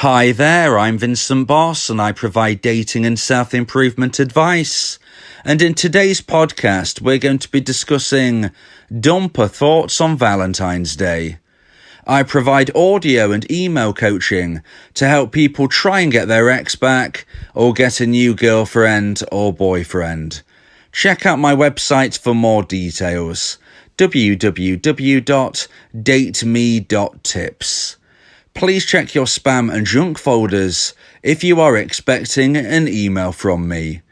Hi there, I'm Vincent Boss and I provide dating and self-improvement advice. And in today's podcast, we're going to be discussing dumper thoughts on Valentine's Day. I provide audio and email coaching to help people try and get their ex back or get a new girlfriend or boyfriend. Check out my website for more details, www.dateme.tips. Please check your spam and junk folders if you are expecting an email from me.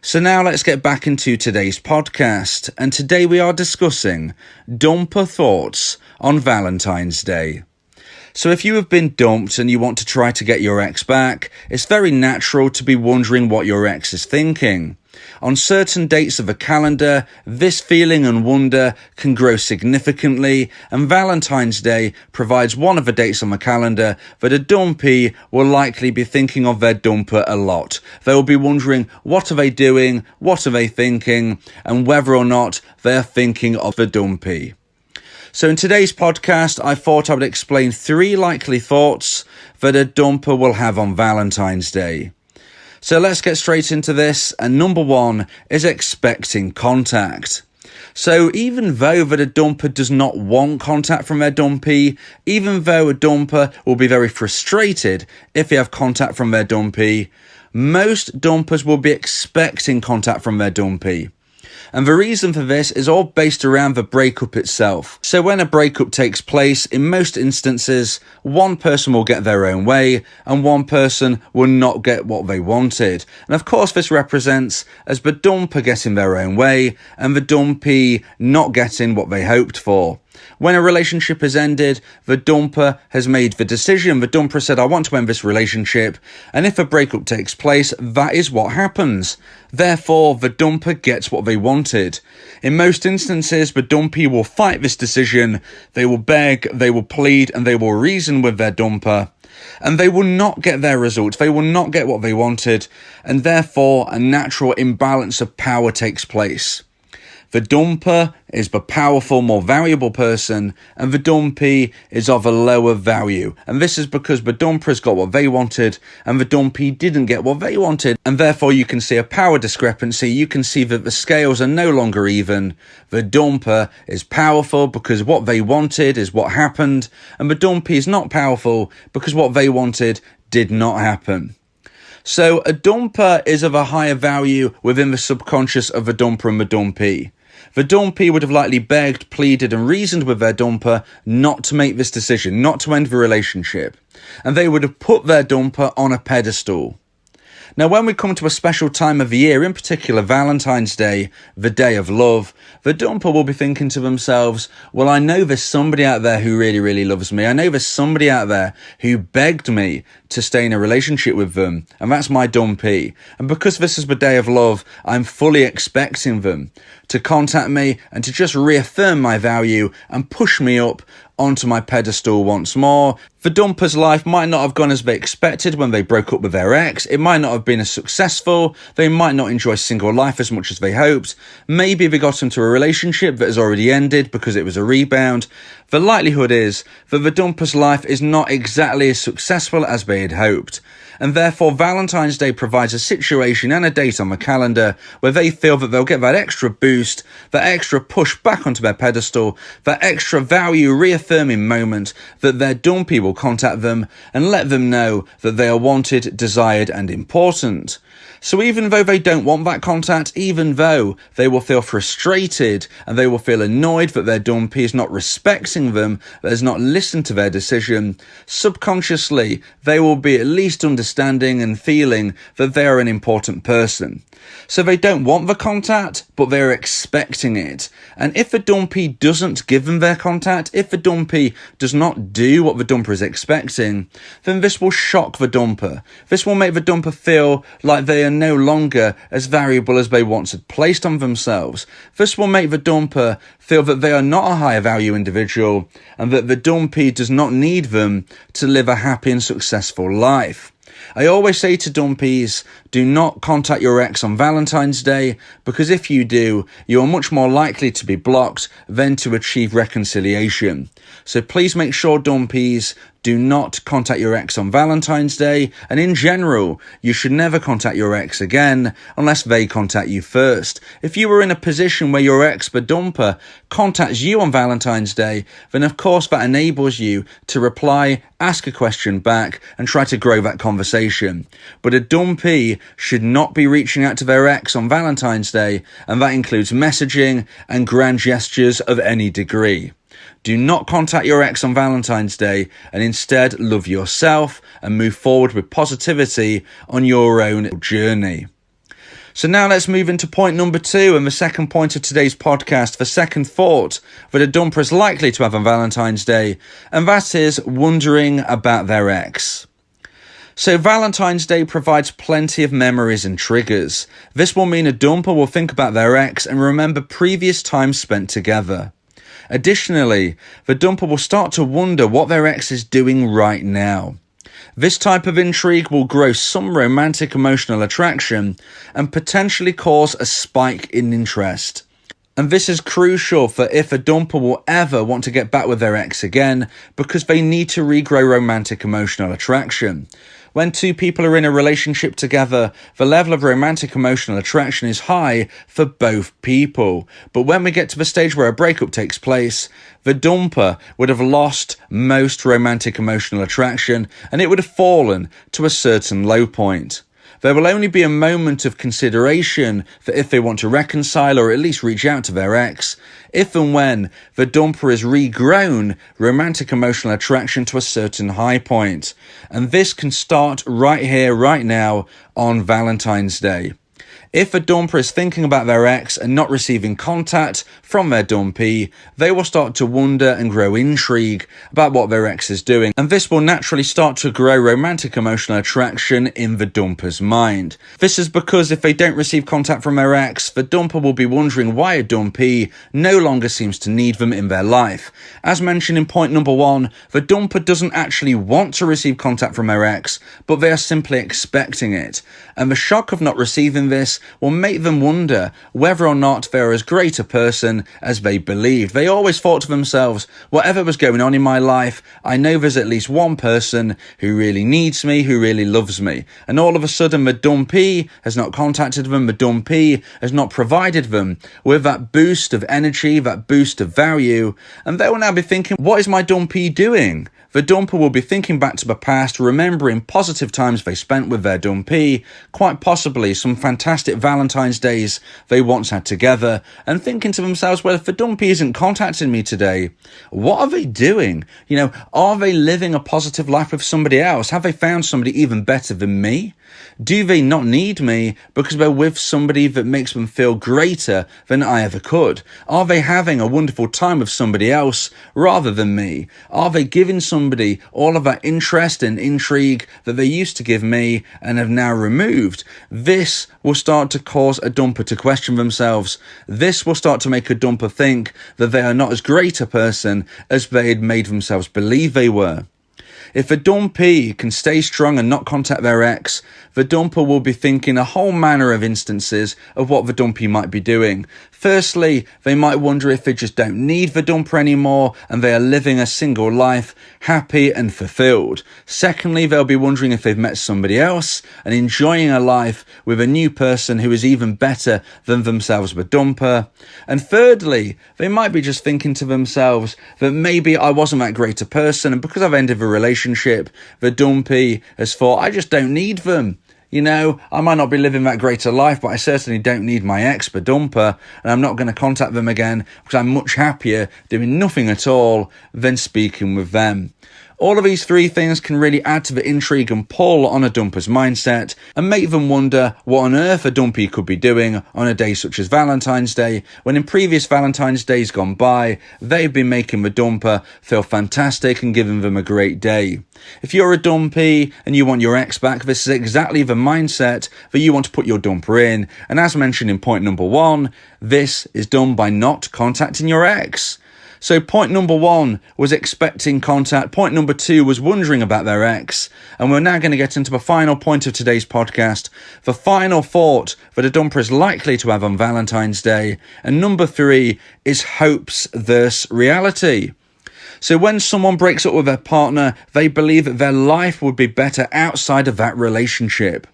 So now let's get back into today's podcast, and today we are discussing dumper thoughts on Valentine's Day. So if you have been dumped and you want to try to get your ex back, it's very natural to be wondering what your ex is thinking. On certain dates of a calendar, this feeling and wonder can grow significantly, and Valentine's Day provides one of the dates on the calendar that a dumpee will likely be thinking of their dumper a lot. They will be wondering, what are they doing, what are they thinking, and whether or not they are thinking of the dumpee. So in today's podcast, I thought I would explain 3 likely thoughts that a dumper will have on Valentine's Day. So let's get straight into this, and number 1 is expecting contact. So even though that a dumper does not want contact from their dumpee, even though a dumper will be very frustrated if they have contact from their dumpee, most dumpers will be expecting contact from their dumpee. And the reason for this is all based around the breakup itself. So when a breakup takes place, in most instances, one person will get their own way and one person will not get what they wanted. And of course, this represents as the dumper getting their own way and the dumpee not getting what they hoped for. When a relationship has ended, the dumper has made the decision. The dumper said, I want to end this relationship. And if a breakup takes place, that is what happens. Therefore, the dumper gets what they wanted. In most instances, the dumpee will fight this decision. They will beg, they will plead, and they will reason with their dumper. And they will not get their result. They will not get what they wanted. And therefore, a natural imbalance of power takes place. The dumper is the powerful, more valuable person, and the dumpee is of a lower value. And this is because the dumper has got what they wanted, and the dumpee didn't get what they wanted. And therefore, you can see a power discrepancy. You can see that the scales are no longer even. The dumper is powerful because what they wanted is what happened, and the dumpee is not powerful because what they wanted did not happen. So a dumper is of a higher value within the subconscious of the dumper and the dumpee. The dumpee would have likely begged, pleaded and reasoned with their dumper not to make this decision, not to end the relationship. And they would have put their dumper on a pedestal. Now, when we come to a special time of the year, in particular Valentine's Day, the day of love, the dumper will be thinking to themselves, well, I know there's somebody out there who really, really loves me. I know there's somebody out there who begged me to stay in a relationship with them, and that's my dumpee. And because this is the day of love, I'm fully expecting them to contact me and to just reaffirm my value and push me up onto my pedestal once more. The dumper's life might not have gone as they expected when they broke up with their ex. It might not have been as successful. They might not enjoy single life as much as they hoped. Maybe they got into a relationship that has already ended because it was a rebound. The likelihood is that the dumper's life is not exactly as successful as they had hoped. And therefore, Valentine's Day provides a situation and a date on the calendar where they feel that they'll get that extra boost, that extra push back onto their pedestal, that extra value reaffirming moment that their dumpee will contact them and let them know that they are wanted, desired and important. So even though they don't want that contact, even though they will feel frustrated and they will feel annoyed that their dumpee is not respecting them, that has not listened to their decision, subconsciously they will be at least understanding and feeling that they are an important person. So they don't want the contact, but they're expecting it. And if the dumpee doesn't give them their contact, if the dumpee does not do what the dumper is expecting, then this will shock the dumper. This will make the dumper feel like they are no longer as valuable as they once had placed on themselves. This will make the dumper feel that they are not a higher value individual and that the dumpee does not need them to live a happy and successful life. I always say to dumpees, do not contact your ex on Valentine's Day, because if you do, you are much more likely to be blocked than to achieve reconciliation. So please make sure, dumpees, do not contact your ex on Valentine's Day, and in general, you should never contact your ex again unless they contact you first. If you were in a position where your ex, the dumper, contacts you on Valentine's Day, then of course that enables you to reply, ask a question back, and try to grow that conversation. But a dumpee should not be reaching out to their ex on Valentine's Day, and that includes messaging and grand gestures of any degree. Do not contact your ex on Valentine's Day, and instead love yourself and move forward with positivity on your own journey. So now let's move into point number 2 and the second point of today's podcast, the second thought that a dumper is likely to have on Valentine's Day, and that is wondering about their ex. So Valentine's Day provides plenty of memories and triggers. This will mean a dumper will think about their ex and remember previous times spent together. Additionally, the dumper will start to wonder what their ex is doing right now. This type of intrigue will grow some romantic emotional attraction and potentially cause a spike in interest. And this is crucial for if a dumper will ever want to get back with their ex again, because they need to regrow romantic emotional attraction. When two people are in a relationship together, the level of romantic emotional attraction is high for both people. But when we get to the stage where a breakup takes place, the dumper would have lost most romantic emotional attraction and it would have fallen to a certain low point. There will only be a moment of consideration for if they want to reconcile or at least reach out to their ex, if and when the dumper has regrown romantic emotional attraction to a certain high point. And this can start right here, right now, on Valentine's Day. If a dumper is thinking about their ex and not receiving contact from their dumpee, they will start to wonder and grow intrigue about what their ex is doing. And this will naturally start to grow romantic emotional attraction in the dumper's mind. This is because if they don't receive contact from their ex, the dumper will be wondering why a dumpee no longer seems to need them in their life. As mentioned in point number 1, the dumper doesn't actually want to receive contact from their ex, but they are simply expecting it. And the shock of not receiving this will make them wonder whether or not they're as great a person as they believed. They always thought to themselves, whatever was going on in my life, I know there's at least one person who really needs me, who really loves me. And all of a sudden, the dumpee has not contacted them, the dumpee has not provided them with that boost of energy, that boost of value, and they will now be thinking, what is my dumpee doing? The dumper will be thinking back to the past, remembering positive times they spent with their dumpee, quite possibly some fantastic Valentine's days they once had together, and thinking to themselves, well, if the dumpee isn't contacting me today, what are they doing? Are they living a positive life with somebody else? Have they found somebody even better than me? Do they not need me because they're with somebody that makes them feel greater than I ever could? Are they having a wonderful time with somebody else rather than me? Are they giving somebody all of that interest and intrigue that they used to give me and have now removed? This will start to cause a dumper to question themselves. This will start to make a dumper think that they are not as great a person as they had made themselves believe they were. If a dumpee can stay strong and not contact their ex, the dumper will be thinking a whole manner of instances of what the dumpee might be doing. Firstly, they might wonder if they just don't need the dumper anymore and they are living a single life, happy and fulfilled. Secondly, they'll be wondering if they've met somebody else and enjoying a life with a new person who is even better than themselves, the dumper. And thirdly, they might be just thinking to themselves that maybe I wasn't that great a person, and because I've ended the relationship, the dumpee has thought, I just don't need them. I might not be living that greater life, but I certainly don't need my ex, the dumper, and I'm not going to contact them again because I'm much happier doing nothing at all than speaking with them. All of these three things can really add to the intrigue and pull on a dumper's mindset and make them wonder what on earth a dumpee could be doing on a day such as Valentine's Day, when in previous Valentine's days gone by, they've been making the dumper feel fantastic and giving them a great day. If you're a dumpee and you want your ex back, this is exactly the mindset that you want to put your dumper in. And as mentioned in point number 1, this is done by not contacting your ex. So point number 1 was expecting contact. Point number 2 was wondering about their ex. And we're now going to get into the final point of today's podcast. The final thought that a dumper is likely to have on Valentine's Day. And number 3 is hopes versus reality. So when someone breaks up with their partner, they believe that their life would be better outside of that relationship.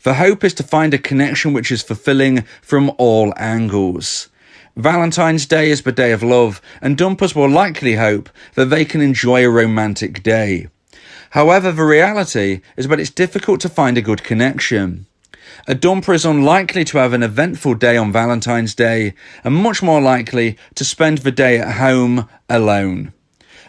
The hope is to find a connection which is fulfilling from all angles. Valentine's Day is the day of love, and dumpers will likely hope that they can enjoy a romantic day. However, the reality is that it's difficult to find a good connection. A dumper is unlikely to have an eventful day on Valentine's Day, and much more likely to spend the day at home alone.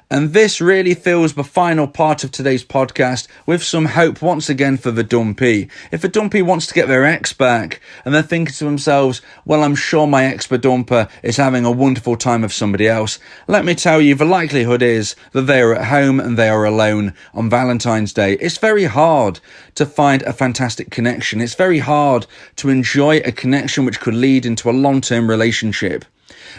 And this really fills the final part of today's podcast with some hope once again for the dumpee. If a dumpee wants to get their ex back and they're thinking to themselves, well, I'm sure my ex-dumper is having a wonderful time with somebody else, let me tell you, the likelihood is that they are at home and they are alone on Valentine's Day. It's very hard to find a fantastic connection. It's very hard to enjoy a connection which could lead into a long-term relationship.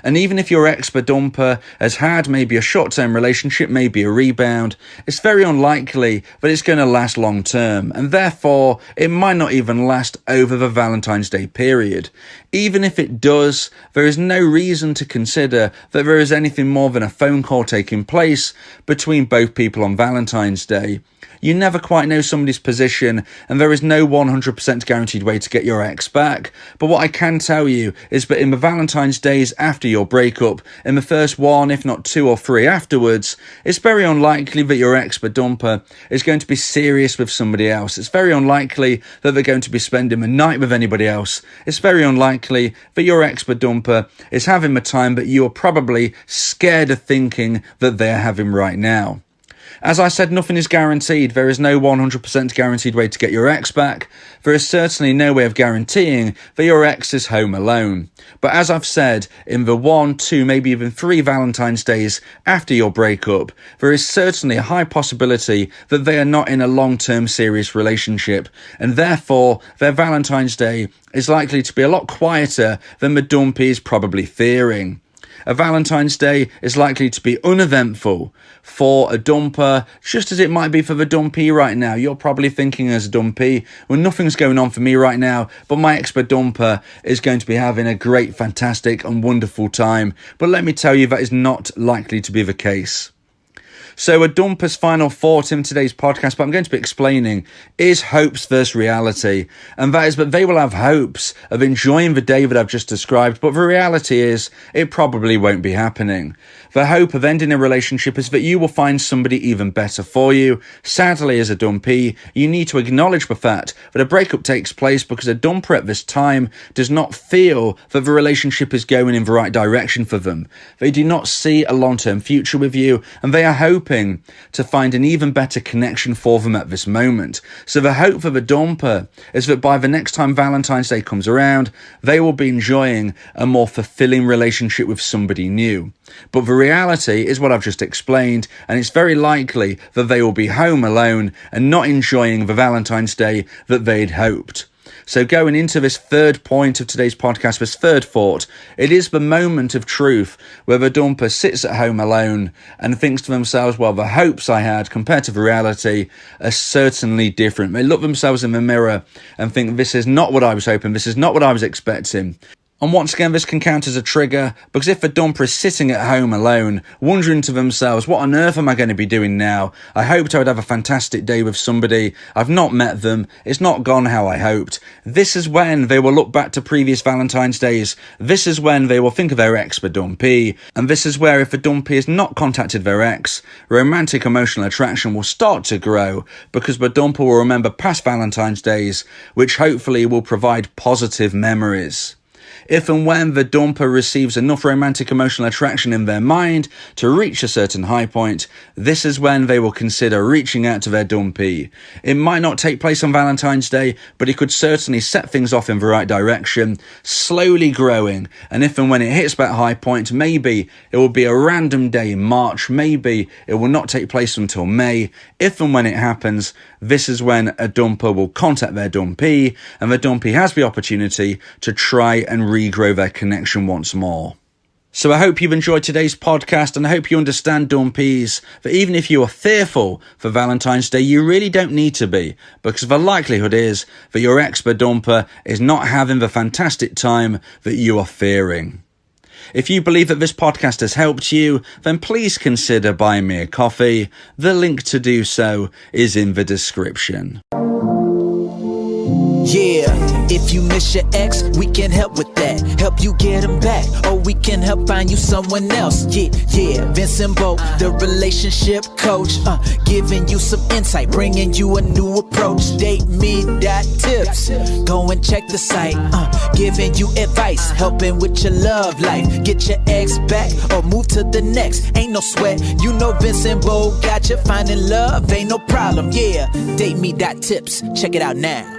And even if your ex-dumper has had maybe a short-term relationship, maybe a rebound, it's very unlikely that it's going to last long-term, and therefore it might not even last over the Valentine's Day period. Even if it does, there is no reason to consider that there is anything more than a phone call taking place between both people on Valentine's Day. You never quite know somebody's position, and there is no 100% guaranteed way to get your ex back. But what I can tell you is that in the Valentine's days after your breakup, in the first 1, if not 2 or 3 afterwards, it's very unlikely that your ex-dumper is going to be serious with somebody else. It's very unlikely that they're going to be spending the night with anybody else. It's very unlikely that your ex-dumper is having the time that you are probably scared of thinking that they're having right now. As I said, nothing is guaranteed. There is no 100% guaranteed way to get your ex back. There is certainly no way of guaranteeing that your ex is home alone. But as I've said, in the 1, 2, maybe even 3 Valentine's days after your breakup, there is certainly a high possibility that they are not in a long-term serious relationship, and therefore their Valentine's Day is likely to be a lot quieter than the dumpee is probably fearing. A Valentine's Day is likely to be uneventful for a dumper, just as it might be for the dumpee right now. You're probably thinking as a dumpee, well, nothing's going on for me right now, but my ex-dumper is going to be having a great, fantastic and wonderful time. But let me tell you, that is not likely to be the case. So a dumper's final thought in today's podcast, but I'm going to be explaining, is hopes versus reality. And that is that they will have hopes of enjoying the day that I've just described, but the reality is it probably won't be happening. The hope of ending a relationship is that you will find somebody even better for you. Sadly, as a dumpee, you need to acknowledge the fact that a breakup takes place because a dumper at this time does not feel that the relationship is going in the right direction for them. They do not see a long-term future with you, and they are hoping to find an even better connection for them at this moment. So the hope for the dumper is that by the next time Valentine's Day comes around, they will be enjoying a more fulfilling relationship with somebody new. But the reality is what I've just explained, and it's very likely that they will be home alone and not enjoying the Valentine's Day that they'd hoped. So going into this third point of today's podcast, this third thought, it is the moment of truth where the dumper sits at home alone and thinks to themselves, well, the hopes I had compared to the reality are certainly different. They look themselves in the mirror and think, this is not what I was hoping, this is not what I was expecting. And once again, this can count as a trigger, because if a dumper is sitting at home alone, wondering to themselves, what on earth am I going to be doing now? I hoped I would have a fantastic day with somebody. I've not met them. It's not gone how I hoped. This is when they will look back to previous Valentine's days. This is when they will think of their ex for dumpee. And this is where, if a dumpee has not contacted their ex, romantic emotional attraction will start to grow, because the dumper will remember past Valentine's days, which hopefully will provide positive memories. If and when the dumper receives enough romantic emotional attraction in their mind to reach a certain high point, this is when they will consider reaching out to their dumpee. It might not take place on Valentine's Day, but it could certainly set things off in the right direction, slowly growing. And if and when it hits that high point, maybe it will be a random day in March, maybe it will not take place until May. If and when it happens, this is when a dumper will contact their dumpee, and the dumpee has the opportunity to try and regrow their connection once more. So I hope you've enjoyed today's podcast, and I hope you understand, dumpees, that even if you are fearful for Valentine's Day, you really don't need to be, because the likelihood is that your ex-dumper is not having the fantastic time that you are fearing. If you believe that this podcast has helped you, then please consider buying me a coffee. The link to do so is in the description. Yeah, if you miss your ex, we can help with that. Help you get him back, or we can help find you someone else. Yeah, Vincent Bo, the relationship coach, giving you some insight, bringing you a new approach. DateMe.tips, go and check the site, giving you advice, helping with your love life. Get your ex back, or move to the next. Ain't no sweat, you know Vincent Bo got you. Finding love ain't no problem. Yeah, DateMe.tips, check it out now.